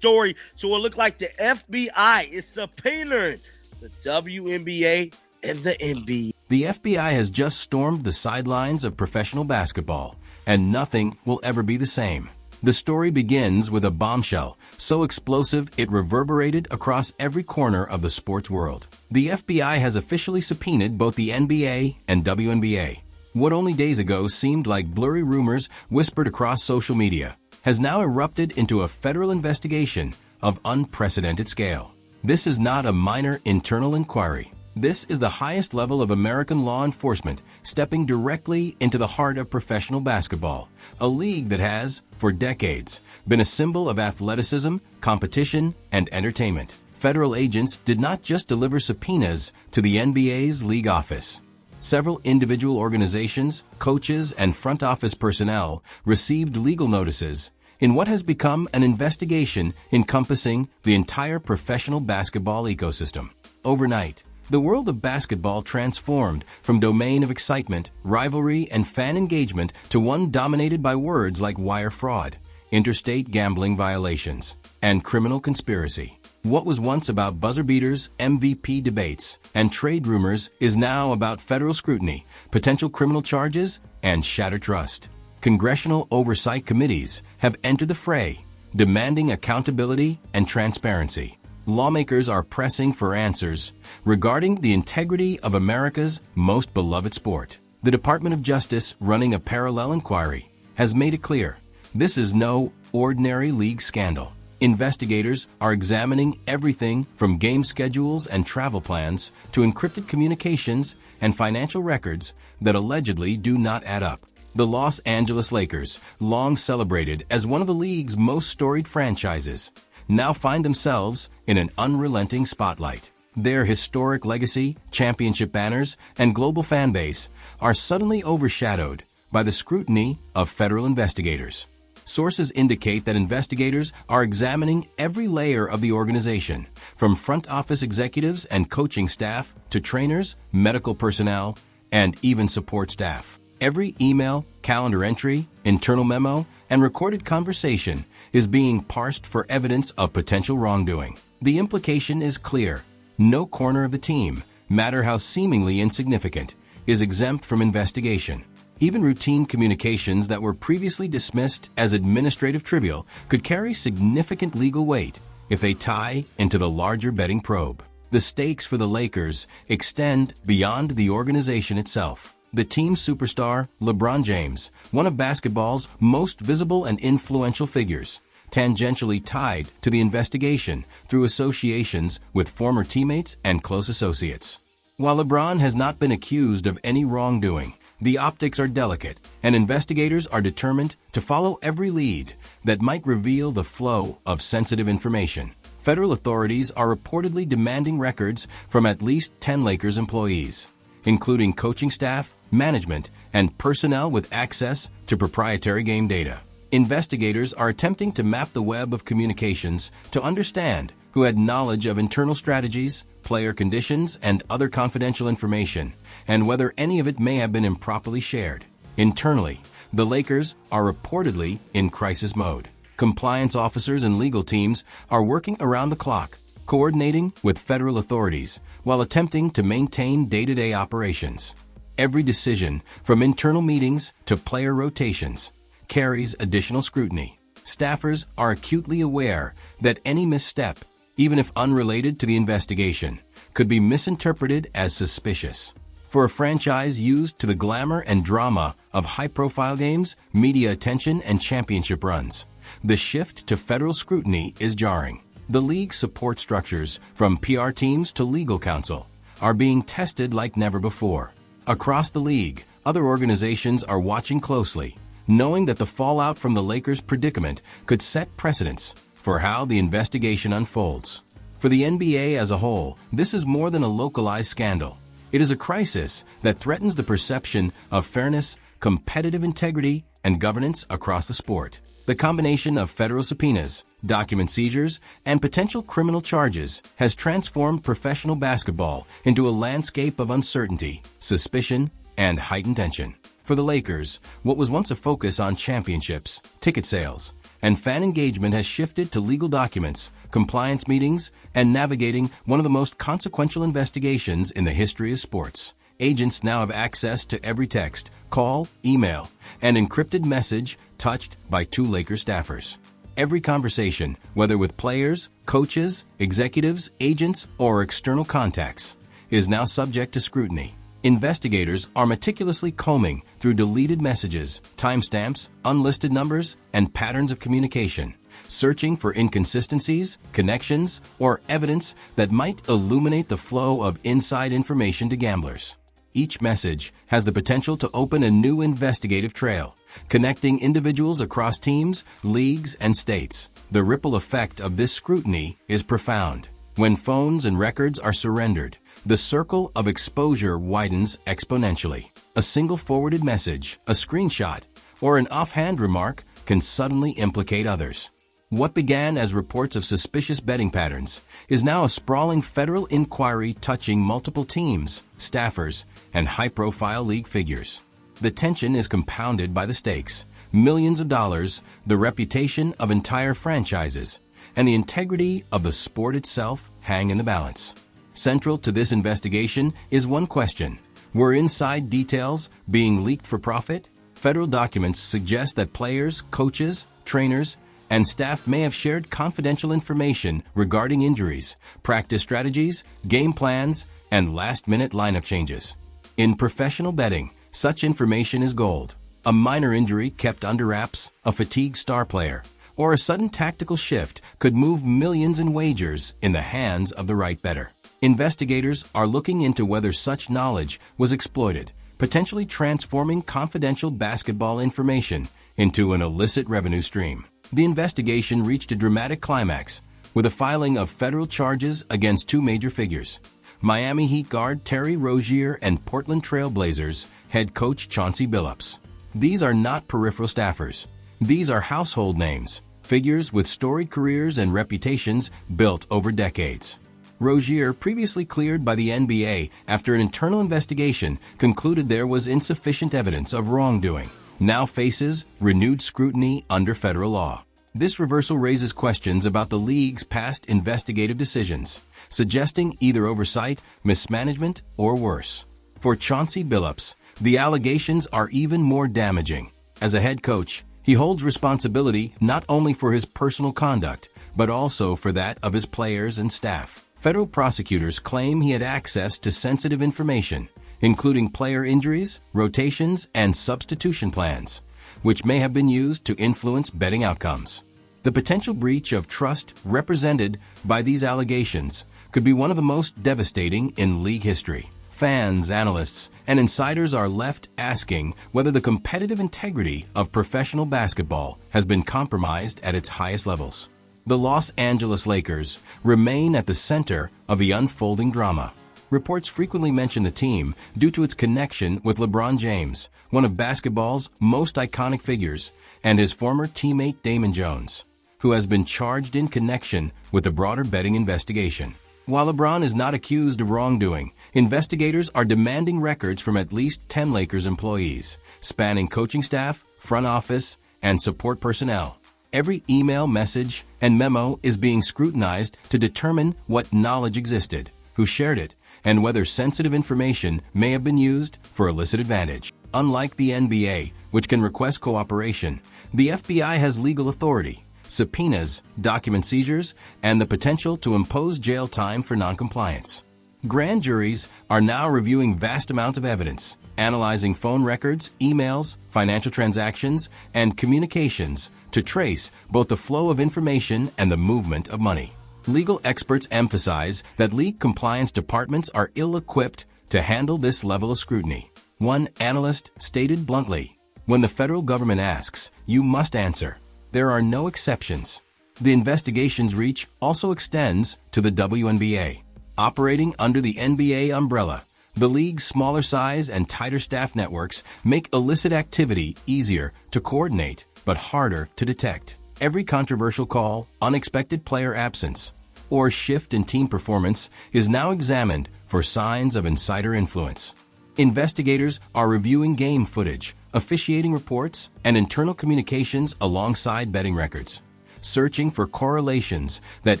story. So it looked like the FBI is subpoenaing the WNBA and the NBA. The FBI has just stormed the sidelines of professional basketball, and nothing will ever be the same. The story begins with a bombshell so explosive it reverberated across every corner of the sports world. The FBI has officially subpoenaed both the NBA and WNBA. What only days ago seemed like blurry rumors whispered across social media has now erupted into a federal investigation of unprecedented scale. This is not a minor internal inquiry. This is the highest level of American law enforcement stepping directly into the heart of professional basketball, a league that has, for decades, been a symbol of athleticism, competition, and entertainment. Federal agents did not just deliver subpoenas to the NBA's league office. Several individual organizations, coaches, and front office personnel received legal notices in what has become an investigation encompassing the entire professional basketball ecosystem. Overnight, the world of basketball transformed from domain of excitement, rivalry, and fan engagement to one dominated by words like wire fraud, interstate gambling violations, and criminal conspiracy. What was once about buzzer beaters, MVP debates, and trade rumors is now about federal scrutiny, potential criminal charges, and shattered trust. Congressional oversight committees have entered the fray, demanding accountability and transparency. Lawmakers are pressing for answers regarding the integrity of America's most beloved sport. The Department of Justice, running a parallel inquiry, has made it clear this is no ordinary league scandal. Investigators are examining everything from game schedules and travel plans to encrypted communications and financial records that allegedly do not add up. The Los Angeles Lakers, long celebrated as one of the league's most storied franchises, now find themselves in an unrelenting spotlight. Their historic legacy, championship banners, and global fan base are suddenly overshadowed by the scrutiny of federal investigators. Sources indicate that investigators are examining every layer of the organization, from front office executives and coaching staff to trainers, medical personnel, and even support staff. Every email, calendar entry, internal memo, and recorded conversation is being parsed for evidence of potential wrongdoing. The implication is clear. No corner of the team, matter how seemingly insignificant, is exempt from investigation. Even routine communications that were previously dismissed as administrative trivial could carry significant legal weight if they tie into the larger betting probe. The stakes for the Lakers extend beyond the organization itself. The team's superstar, LeBron James, one of basketball's most visible and influential figures, tangentially tied to the investigation through associations with former teammates and close associates. While LeBron has not been accused of any wrongdoing, the optics are delicate, and investigators are determined to follow every lead that might reveal the flow of sensitive information. Federal authorities are reportedly demanding records from at least 10 Lakers employees, including coaching staff, management, and personnel with access to proprietary game data. Investigators are attempting to map the web of communications to understand who had knowledge of internal strategies, player conditions, and other confidential information, and whether any of it may have been improperly shared. Internally, the Lakers are reportedly in crisis mode. Compliance officers and legal teams are working around the clock, coordinating with federal authorities while attempting to maintain day-to-day operations. Every decision, from internal meetings to player rotations, carries additional scrutiny. Staffers are acutely aware that any misstep, even if unrelated to the investigation, could be misinterpreted as suspicious. For a franchise used to the glamour and drama of high-profile games, media attention, and championship runs, the shift to federal scrutiny is jarring. The league's support structures, from PR teams to legal counsel, are being tested like never before. Across the league, other organizations are watching closely, knowing that the fallout from the Lakers' predicament could set precedents for how the investigation unfolds. For the NBA as a whole, this is more than a localized scandal. It is a crisis that threatens the perception of fairness, competitive integrity, and governance across the sport. The combination of federal subpoenas, document seizures, and potential criminal charges has transformed professional basketball into a landscape of uncertainty, suspicion, and heightened tension. For the Lakers, what was once a focus on championships, ticket sales, and fan engagement has shifted to legal documents, compliance meetings, and navigating one of the most consequential investigations in the history of sports. Agents now have access to every text, call, email, and encrypted message touched by two Lakers staffers. Every conversation, whether with players, coaches, executives, agents, or external contacts, is now subject to scrutiny. Investigators are meticulously combing through deleted messages, timestamps, unlisted numbers, and patterns of communication, searching for inconsistencies, connections, or evidence that might illuminate the flow of inside information to gamblers. Each message has the potential to open a new investigative trail, connecting individuals across teams, leagues, and states. The ripple effect of this scrutiny is profound. When phones and records are surrendered, the circle of exposure widens exponentially. A single forwarded message, a screenshot, or an offhand remark can suddenly implicate others. What began as reports of suspicious betting patterns is now a sprawling federal inquiry touching multiple teams, staffers, and high-profile league figures. The tension is compounded by the stakes: millions of dollars, the reputation of entire franchises, and the integrity of the sport itself hang in the balance. Central to this investigation is one question: were inside details being leaked for profit? Federal documents suggest that players, coaches, trainers, and staff may have shared confidential information regarding injuries, practice strategies, game plans, and last-minute lineup changes. In professional betting, such information is gold. A minor injury kept under wraps, a fatigued star player, or a sudden tactical shift could move millions in wagers in the hands of the right bettor. Investigators are looking into whether such knowledge was exploited, potentially transforming confidential basketball information into an illicit revenue stream. The investigation reached a dramatic climax with a filing of federal charges against two major figures: Miami Heat guard Terry Rozier and Portland Trail Blazers head coach Chauncey Billups. These are not peripheral staffers. These are household names, figures with storied careers and reputations built over decades. Rozier, previously cleared by the NBA after an internal investigation concluded there was insufficient evidence of wrongdoing, now faces renewed scrutiny under federal law. This reversal raises questions about the league's past investigative decisions, suggesting either oversight, mismanagement, or worse. For Chauncey Billups, the allegations are even more damaging. As a head coach, he holds responsibility not only for his personal conduct, but also for that of his players and staff. Federal prosecutors claim he had access to sensitive information, including player injuries, rotations, and substitution plans, which may have been used to influence betting outcomes. The potential breach of trust represented by these allegations could be one of the most devastating in league history. Fans, analysts, and insiders are left asking whether the competitive integrity of professional basketball has been compromised at its highest levels. The Los Angeles Lakers remain at the center of the unfolding drama. Reports frequently mention the team due to its connection with LeBron James, one of basketball's most iconic figures, and his former teammate Damon Jones, who has been charged in connection with the broader betting investigation. While LeBron is not accused of wrongdoing, investigators are demanding records from at least 10 Lakers employees, spanning coaching staff, front office, and support personnel. Every email, message, and memo is being scrutinized to determine what knowledge existed, who shared it, and whether sensitive information may have been used for illicit advantage. Unlike the NBA, which can request cooperation, the FBI has legal authority, subpoenas, document seizures, and the potential to impose jail time for noncompliance. Grand juries are now reviewing vast amounts of evidence, analyzing phone records, emails, financial transactions, and communications to trace both the flow of information and the movement of money. Legal experts emphasize that league compliance departments are ill-equipped to handle this level of scrutiny. One analyst stated bluntly, "When the federal government asks, you must answer. There are no exceptions." The investigation's reach also extends to the WNBA. Operating under the NBA umbrella, the league's smaller size and tighter staff networks make illicit activity easier to coordinate but harder to detect. Every controversial call, unexpected player absence, or shift in team performance is now examined for signs of insider influence. Investigators are reviewing game footage, officiating reports, and internal communications alongside betting records, searching for correlations that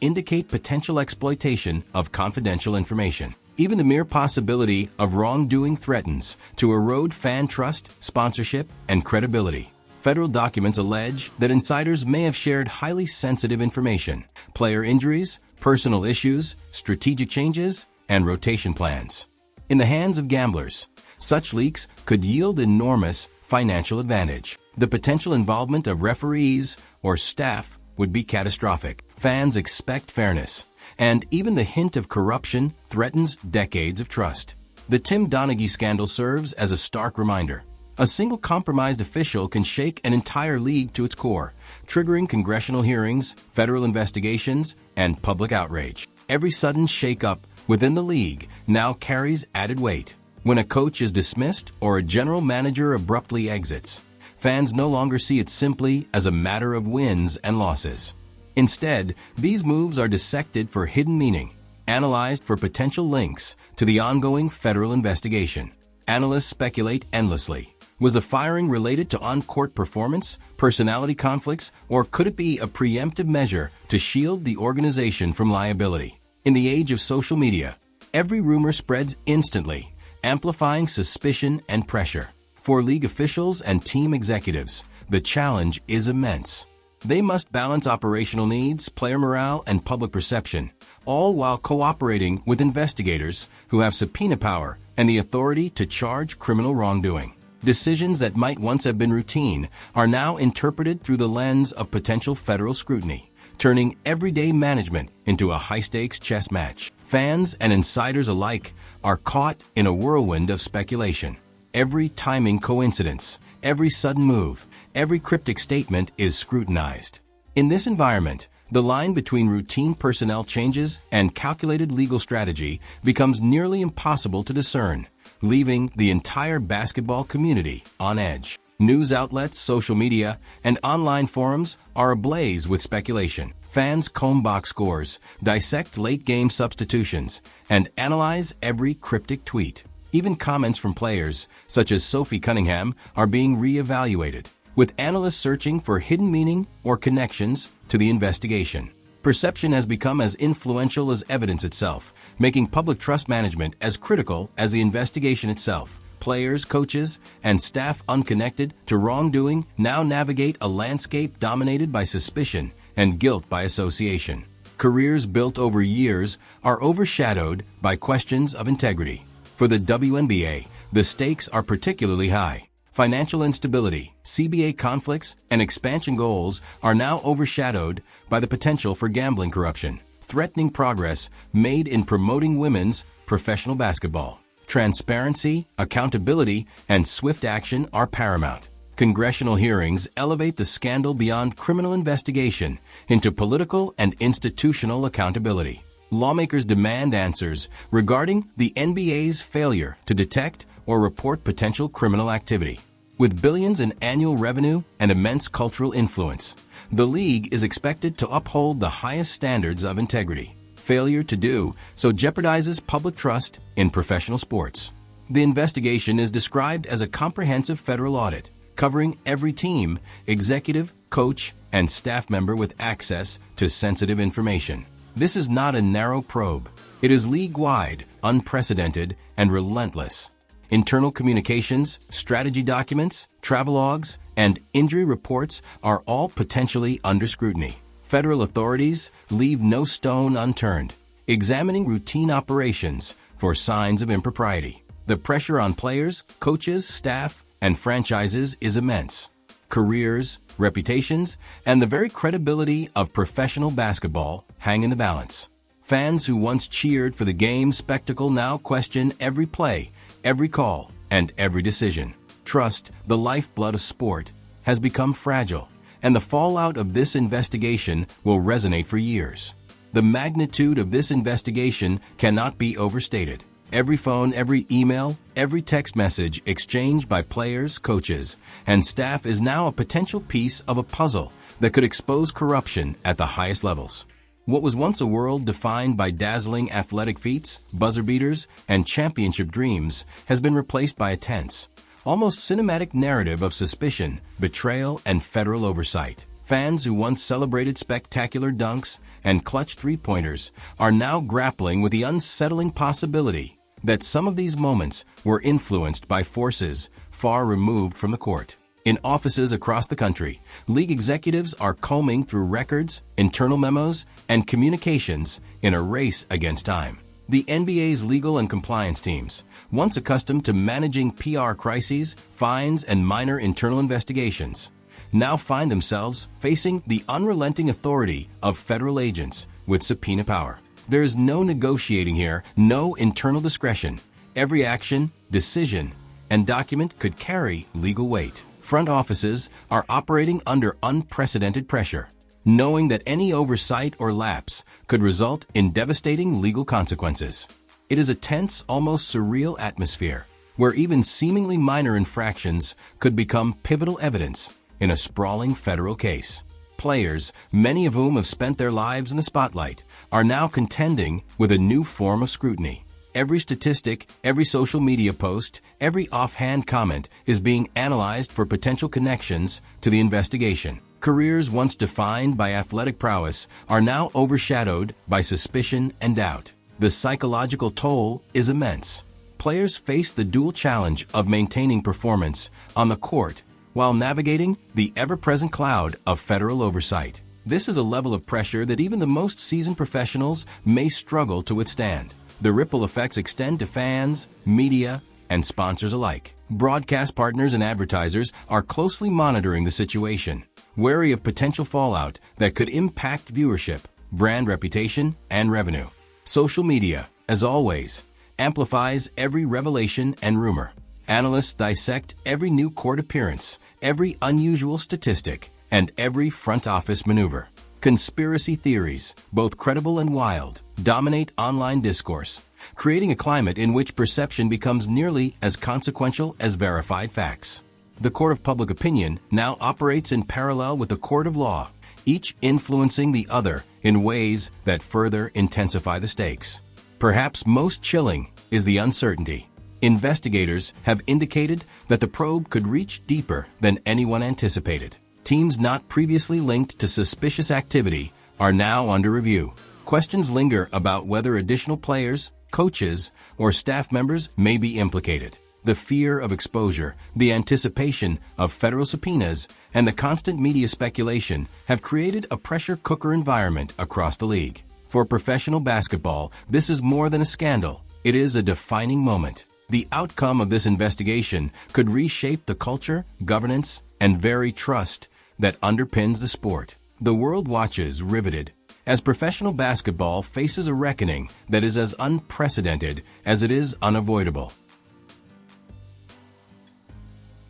indicate potential exploitation of confidential information. Even the mere possibility of wrongdoing threatens to erode fan trust, sponsorship, and credibility. Federal documents allege that insiders may have shared highly sensitive information, player injuries, personal issues, strategic changes, and rotation plans. In the hands of gamblers, such leaks could yield enormous financial advantage. The potential involvement of referees or staff would be catastrophic. Fans expect fairness, and even the hint of corruption threatens decades of trust. The Tim Donaghy scandal serves as a stark reminder. A single compromised official can shake an entire league to its core, triggering congressional hearings, federal investigations, and public outrage. Every sudden shake-up within the league now carries added weight. When a coach is dismissed or a general manager abruptly exits, fans no longer see it simply as a matter of wins and losses. Instead, these moves are dissected for hidden meaning, analyzed for potential links to the ongoing federal investigation. Analysts speculate endlessly. Was the firing related to on-court performance, personality conflicts, or could it be a preemptive measure to shield the organization from liability? In the age of social media, every rumor spreads instantly, amplifying suspicion and pressure. For league officials and team executives, the challenge is immense. They must balance operational needs, player morale, and public perception, all while cooperating with investigators who have subpoena power and the authority to charge criminal wrongdoing. Decisions that might once have been routine are now interpreted through the lens of potential federal scrutiny, turning everyday management into a high-stakes chess match. Fans and insiders alike are caught in a whirlwind of speculation. Every timing coincidence, every sudden move, every cryptic statement is scrutinized. In this environment, the line between routine personnel changes and calculated legal strategy becomes nearly impossible to discern, leaving the entire basketball community on edge. News outlets, social media, and online forums are ablaze with speculation. Fans comb box scores, dissect late-game substitutions, and analyze every cryptic tweet. Even comments from players, such as Sophie Cunningham, are being re-evaluated, with analysts searching for hidden meaning or connections to the investigation. Perception has become as influential as evidence itself, making public trust management as critical as the investigation itself. Players, coaches, and staff unconnected to wrongdoing now navigate a landscape dominated by suspicion and guilt by association. Careers built over years are overshadowed by questions of integrity. For the WNBA, the stakes are particularly high. Financial instability, CBA conflicts, and expansion goals are now overshadowed by the potential for gambling corruption, threatening progress made in promoting women's professional basketball. Transparency, accountability, and swift action are paramount. Congressional hearings elevate the scandal beyond criminal investigation into political and institutional accountability. Lawmakers demand answers regarding the NBA's failure to detect or report potential criminal activity. With billions in annual revenue and immense cultural influence, the league is expected to uphold the highest standards of integrity. Failure to do so jeopardizes public trust in professional sports. The investigation is described as a comprehensive federal audit, covering every team, executive, coach, and staff member with access to sensitive information. This is not a narrow probe. It is league-wide, unprecedented, and relentless. Internal communications, strategy documents, travelogues, and injury reports are all potentially under scrutiny. Federal authorities leave no stone unturned, examining routine operations for signs of impropriety. The pressure on players, coaches, staff, and franchises is immense. Careers, reputations, and the very credibility of professional basketball hang in the balance. Fans who once cheered for the game's spectacle now question every play, every call, and every decision. Trust, the lifeblood of sport, has become fragile, and the fallout of this investigation will resonate for years. The magnitude of this investigation cannot be overstated. Every phone, every email, every text message exchanged by players, coaches, and staff is now a potential piece of a puzzle that could expose corruption at the highest levels. What was once a world defined by dazzling athletic feats, buzzer beaters, and championship dreams has been replaced by a tense, almost cinematic narrative of suspicion, betrayal, and federal oversight. Fans who once celebrated spectacular dunks and clutch three-pointers are now grappling with the unsettling possibility that some of these moments were influenced by forces far removed from the court. In offices across the country, league executives are combing through records, internal memos, and communications in a race against time. The NBA's legal and compliance teams, once accustomed to managing PR crises, fines, and minor internal investigations, now find themselves facing the unrelenting authority of federal agents with subpoena power. There is no negotiating here, no internal discretion. Every action, decision, and document could carry legal weight. Front offices are operating under unprecedented pressure, knowing that any oversight or lapse could result in devastating legal consequences. It is a tense, almost surreal atmosphere, where even seemingly minor infractions could become pivotal evidence in a sprawling federal case. Players, many of whom have spent their lives in the spotlight, are now contending with a new form of scrutiny. Every statistic, every social media post, every offhand comment is being analyzed for potential connections to the investigation. Careers once defined by athletic prowess are now overshadowed by suspicion and doubt. The psychological toll is immense. Players face the dual challenge of maintaining performance on the court while navigating the ever-present cloud of federal oversight. This is a level of pressure that even the most seasoned professionals may struggle to withstand. The ripple effects extend to fans, media, and sponsors alike. Broadcast partners and advertisers are closely monitoring the situation, wary of potential fallout that could impact viewership, brand reputation, and revenue. Social media, as always, amplifies every revelation and rumor. Analysts dissect every new court appearance, every unusual statistic, and every front office maneuver. Conspiracy theories, both credible and wild, dominate online discourse, creating a climate in which perception becomes nearly as consequential as verified facts. The court of public opinion now operates in parallel with the court of law, each influencing the other in ways that further intensify the stakes. Perhaps most chilling is the uncertainty. Investigators have indicated that the probe could reach deeper than anyone anticipated. Teams not previously linked to suspicious activity are now under review. Questions linger about whether additional players, coaches, or staff members may be implicated. The fear of exposure, the anticipation of federal subpoenas, and the constant media speculation have created a pressure cooker environment across the league. For professional basketball, this is more than a scandal. It is a defining moment. The outcome of this investigation could reshape the culture, governance, and very trust that underpins the sport. The world watches riveted as professional basketball faces a reckoning that is as unprecedented as it is unavoidable.